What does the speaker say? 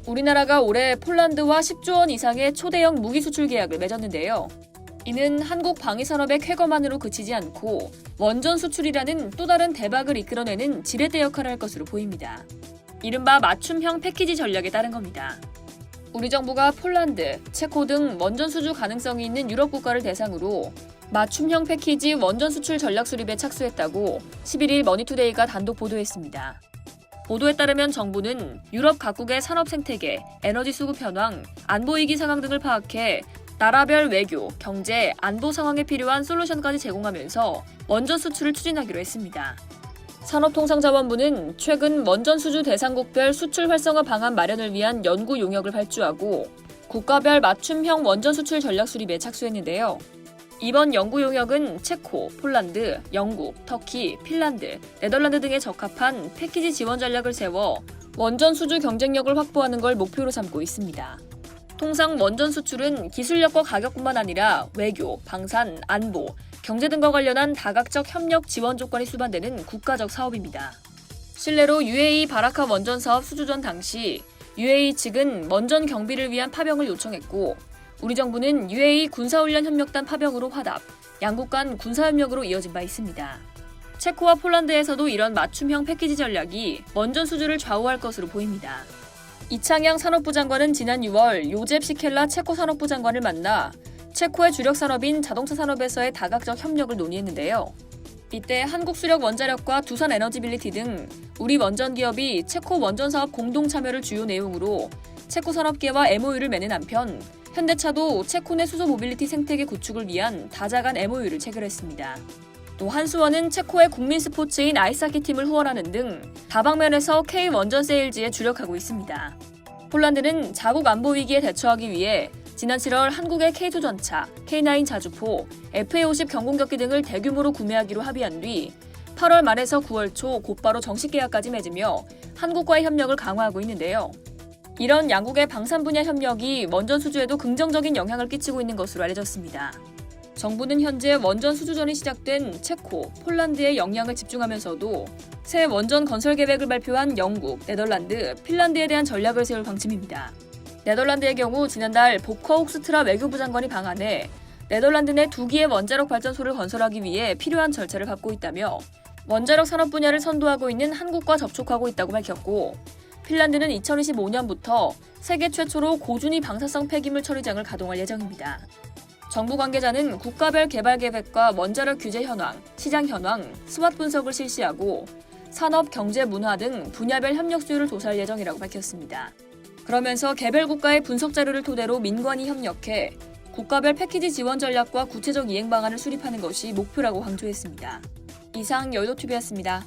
우리나라가 올해 폴란드와 10조 원 이상의 초대형 무기 수출 계약을 맺었는데요. 이는 한국 방위산업의 쾌거만으로 그치지 않고 원전 수출이라는 또 다른 대박을 이끌어내는 지렛대 역할을 할 것으로 보입니다. 이른바 맞춤형 패키지 전략에 따른 겁니다. 우리 정부가 폴란드, 체코 등 원전 수주 가능성이 있는 유럽 국가를 대상으로 맞춤형 패키지 원전 수출 전략 수립에 착수했다고 11일 머니투데이가 단독 보도했습니다. 보도에 따르면 정부는 유럽 각국의 산업 생태계, 에너지 수급 현황, 안보 위기 상황 등을 파악해 나라별 외교, 경제, 안보 상황에 필요한 솔루션까지 제공하면서 원전 수출을 추진하기로 했습니다. 산업통상자원부는 최근 원전 수주 대상국별 수출 활성화 방안 마련을 위한 연구 용역을 발주하고 국가별 맞춤형 원전 수출 전략 수립에 착수했는데요. 이번 연구 용역은 체코, 폴란드, 영국, 터키, 핀란드, 네덜란드 등에 적합한 패키지 지원 전략을 세워 원전 수주 경쟁력을 확보하는 걸 목표로 삼고 있습니다. 통상 원전 수출은 기술력과 가격뿐만 아니라 외교, 방산, 안보, 경제 등과 관련한 다각적 협력 지원 조건이 수반되는 국가적 사업입니다. 실례로 UAE 바라카 원전 사업 수주전 당시 UAE 측은 원전 경비를 위한 파병을 요청했고 우리 정부는 UAE 군사훈련협력단 파병으로 화답, 양국 간 군사협력으로 이어진 바 있습니다. 체코와 폴란드에서도 이런 맞춤형 패키지 전략이 원전 수주를 좌우할 것으로 보입니다. 이창양 산업부 장관은 지난 6월 요셉 시켈라 체코 산업부 장관을 만나 체코의 주력 산업인 자동차 산업에서의 다각적 협력을 논의했는데요. 이때 한국수력원자력과 두산에너지빌리티 등 우리 원전 기업이 체코 원전 사업 공동 참여를 주요 내용으로 체코 산업계와 MOU를 맺는 한편 현대차도 체코 내 수소 모빌리티 생태계 구축을 위한 다자간 MOU를 체결했습니다. 또 한수원은 체코의 국민 스포츠인 아이스하키 팀을 후원하는 등 다방면에서 K 원전 세일즈에 주력하고 있습니다. 폴란드는 자국 안보 위기에 대처하기 위해 지난 7월 한국의 K2 전차, K9 자주포, FA50 경공격기 등을 대규모로 구매하기로 합의한 뒤 8월 말에서 9월 초 곧바로 정식 계약까지 맺으며 한국과의 협력을 강화하고 있는데요. 이런 양국의 방산 분야 협력이 원전 수주에도 긍정적인 영향을 끼치고 있는 것으로 알려졌습니다. 정부는 현재 원전 수주전이 시작된 체코, 폴란드에 역량을 집중하면서도 새 원전 건설 계획을 발표한 영국, 네덜란드, 핀란드에 대한 전략을 세울 방침입니다. 네덜란드의 경우 지난달 보커 옥스트라 외교부 장관이 방한해 네덜란드 내 2기의 원자력 발전소를 건설하기 위해 필요한 절차를 밟고 있다며 원자력 산업 분야를 선도하고 있는 한국과 접촉하고 있다고 밝혔고 핀란드는 2025년부터 세계 최초로 고준위 방사성 폐기물 처리장을 가동할 예정입니다. 정부 관계자는 국가별 개발 계획과 원자력 규제 현황, 시장 현황, 스왓 분석을 실시하고 산업, 경제, 문화 등 분야별 협력 수요를 조사할 예정이라고 밝혔습니다. 그러면서 개별 국가의 분석 자료를 토대로 민관이 협력해 국가별 패키지 지원 전략과 구체적 이행 방안을 수립하는 것이 목표라고 강조했습니다. 이상 여의도TV였습니다.